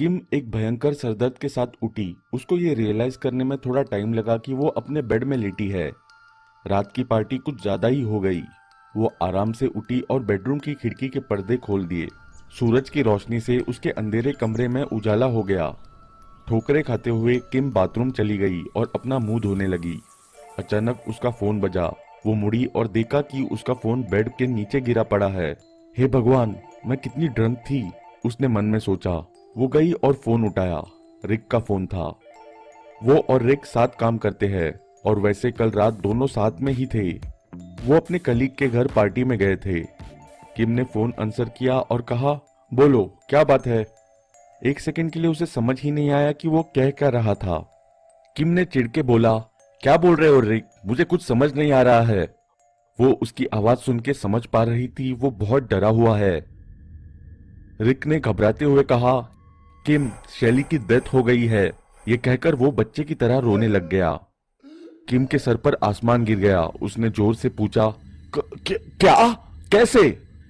किम एक भयंकर सरदर्द के साथ उठी। उसको ये रियलाइज करने में थोड़ा टाइम लगा कि वो अपने बेड में लेटी है। रात की पार्टी कुछ ज्यादा ही हो गई। वो आराम से उठी और बेडरूम की खिड़की के पर्दे खोल दिए। सूरज की रोशनी से उसके अंधेरे कमरे में उजाला हो गया। ठोकरे खाते हुए किम बाथरूम चली गई और अपना मुंह धोने लगी। अचानक उसका फोन बजा। वो मुड़ी और देखा कि उसका फोन बेड के नीचे गिरा पड़ा है। हे भगवान, मैं कितनी ड्रंक थी, उसने मन में सोचा। वो गई और फोन उठाया। रिक का फोन था। वो और रिक साथ काम करते हैं और वैसे कल रात दोनों साथ में ही थे। वो अपने कलीग के घर पार्टी में गए थे। किम ने फोन आंसर किया और कहा, बोलो क्या बात है। एक सेकंड के लिए उसे समझ ही नहीं आया कि वो कह क्या रहा था। किम ने चिढ़ के बोला, क्या बोल रहे हो रिक, मुझे कुछ समझ नहीं आ रहा है। वो उसकी आवाज सुन के समझ पा रही थी वो बहुत डरा हुआ है। रिक ने घबराते हुए कहा, किम, शैली की डेथ हो गई है। ये कहकर वो बच्चे की तरह रोने लग गया। किम के सर पर आसमान गिर गया। उसने जोर से पूछा, क्या, कैसे,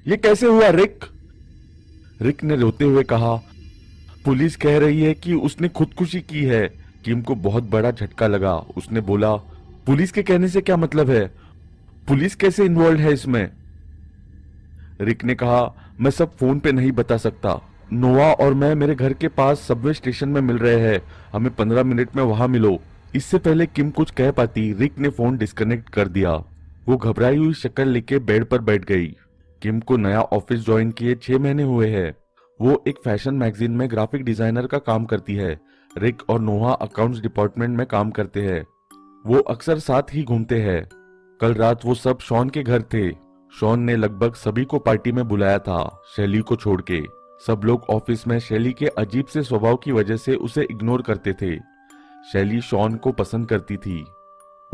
ये कैसे हुआ रिक? रिक ने रोते हुए कहा, पुलिस कह रही है कि उसने खुदकुशी की है। किम को बहुत बड़ा झटका लगा। उसने बोला, पुलिस के कहने से क्या मतलब है? पुलिस कैसे इन्वॉल्व है इसमें? रिक ने कहा, मैं सब फोन पे नहीं बता सकता। नोआ और मैं मेरे घर के पास सबवे स्टेशन में मिल रहे हैं। हमें 15 मिनट में वहां मिलो। इससे पहले किम कुछ कह पाती, रिक ने फोन डिस्कनेक्ट कर दिया। वो घबराई हुई शक्ल लेके बेड पर बैठ गई। किम को नया ऑफिस ज्वाइन किए 6 महीने हुए हैं। वो एक फैशन मैगजीन में ग्राफिक डिजाइनर का काम करती है। रिक और नोहा अकाउंट्स डिपार्टमेंट में काम करते हैं। वो अक्सर साथ ही घूमते हैं। कल रात वो सब शॉन के घर थे। शॉन ने लगभग सभी को पार्टी में बुलाया था, शैली को छोड़ के। सब लोग ऑफिस में शैली के अजीब से स्वभाव की वजह से उसे इग्नोर करते थे। शैली शॉन को पसंद करती थी।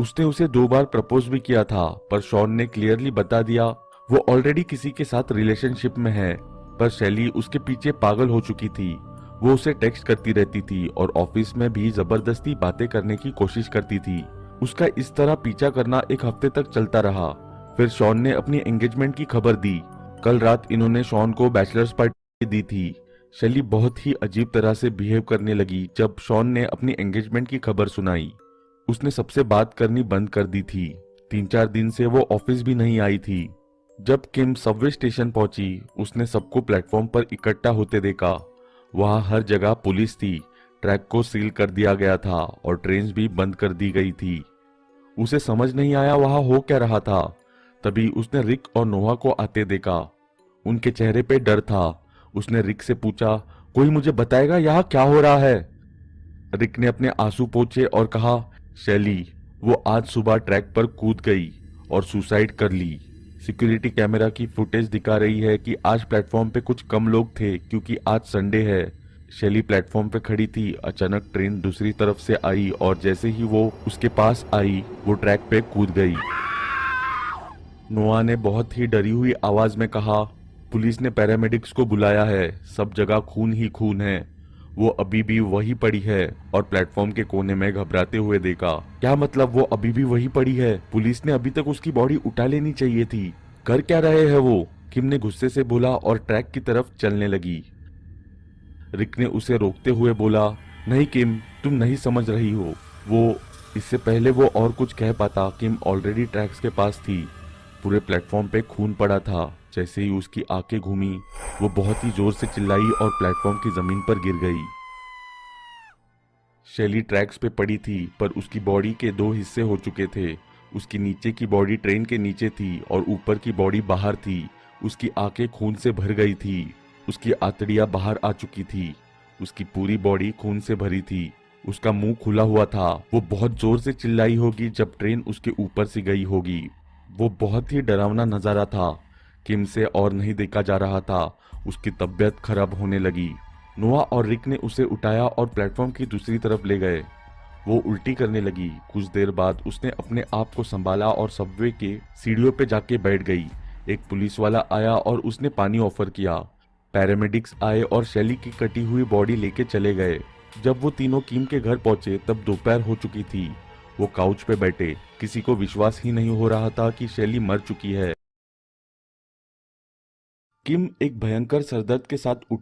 उसने उसे 2 बार प्रपोज भी किया था, पर शॉन ने क्लियरली बता दिया वो ऑलरेडी किसी के साथ रिलेशनशिप में है। पर शैली उसके पीछे पागल हो चुकी थी। वो उसे टेक्स्ट करती रहती थी और ऑफिस में भी जबरदस्ती बातें करने की कोशिश करती थी। उसका इस तरह पीछा करना एक हफ्ते तक चलता रहा। फिर शॉन ने अपनी एंगेजमेंट की खबर दी। कल रात इन्होंने शॉन को बैचलर्स पार्टी दी थी। शैली बहुत ही अजीब तरह से बिहेव करने लगी जब शॉन ने अपनी एंगेजमेंट की खबर सुनाई। उसने सबसे बात करनी बंद कर दी थी। 3-4 दिन से वो ऑफिस भी नहीं आई थी। जब किम सबवे स्टेशन पहुंची, उसने सबको प्लेटफॉर्म पर इकट्ठा होते देखा। वहां हर जगह पुलिस थी। ट्रैक को सील कर दिया गया था और ट्रेन भी बंद कर दी गई थी। उसे समझ नहीं आया वहां हो क्या रहा था। तभी उसने रिक और नोहा को आते देखा। उनके चेहरे पे डर था। उसने रिक से पूछा, कोई मुझे बताएगा यहाँ क्या हो रहा है? रिक ने अपने आंसू पोंछे और कहा, शैली, वो आज सुबह ट्रैक पर कूद गई और सुसाइड कर ली। सिक्योरिटी कैमरा की फुटेज दिखा रही है कि आज प्लेटफॉर्म पे कुछ कम लोग थे क्योंकि आज संडे है। शैली प्लेटफॉर्म पे खड़ी थी। अचानक ट्रेन दूसरी तरफ से आई और जैसे ही वो उसके पास आई, वो ट्रैक पे कूद गई। नोआ ने बहुत ही डरी हुई आवाज में कहा, पुलिस ने पैरामेडिक्स को बुलाया है। सब जगह खून ही खून है। वो अभी भी वही पड़ी है और प्लेटफॉर्म के कोने में घबराते हुए देखा। क्या मतलब वो अभी भी वही पड़ी है? पुलिस ने अभी तक उसकी बॉडी उठा लेनी चाहिए थी। कर क्या रहे हैं वो? किम ने गुस्से से बोला और ट्रैक की तरफ चलने लगी। रिक ने उसे रोकते हुए बोला, नहीं किम, तुम नहीं समझ रही हो। वो इससे पहले वो और कुछ कह पाता, किम ऑलरेडी ट्रैक्स के पास थी। पूरे प्लेटफॉर्म पे खून पड़ा था। जैसे ही उसकी आंखें घूमी, वो बहुत ही जोर से चिल्लाई और प्लेटफॉर्म की जमीन पर गिर गई। शैली ट्रैक्स पे पड़ी थी, पर उसकी बॉडी के 2 हिस्से हो चुके थे। उसकी नीचे की बॉडी ट्रेन के नीचे थी और ऊपर की बॉडी बाहर थी। उसकी आंखें खून से भर गई थी। उसकी आंतड़ियां बाहर आ चुकी थी। उसकी पूरी बॉडी खून से भरी थी। उसका मुंह खुला हुआ था। वो बहुत जोर से चिल्लाई होगी जब ट्रेन उसके ऊपर से गई होगी। वो बहुत ही डरावना नजारा था। किम से और नहीं देखा जा रहा था। उसकी तबीयत खराब होने लगी। नोआ और रिक ने उसे उठाया और प्लेटफॉर्म की दूसरी तरफ ले गए। वो उल्टी करने लगी। कुछ देर बाद उसने अपने आप को संभाला और सबवे के सीढ़ियों पे जाके बैठ गई। एक पुलिस वाला आया और उसने पानी ऑफर किया। पैरामेडिक्स आए और शैली की कटी हुई बॉडी लेके चले गए। जब वो तीनों किम के घर पहुंचे तब दोपहर हो चुकी थी। वो काउच पे बैठे। किसी को विश्वास ही नहीं हो रहा था कि शैली मर चुकी है। किम एक भयंकर सरदर्द के साथ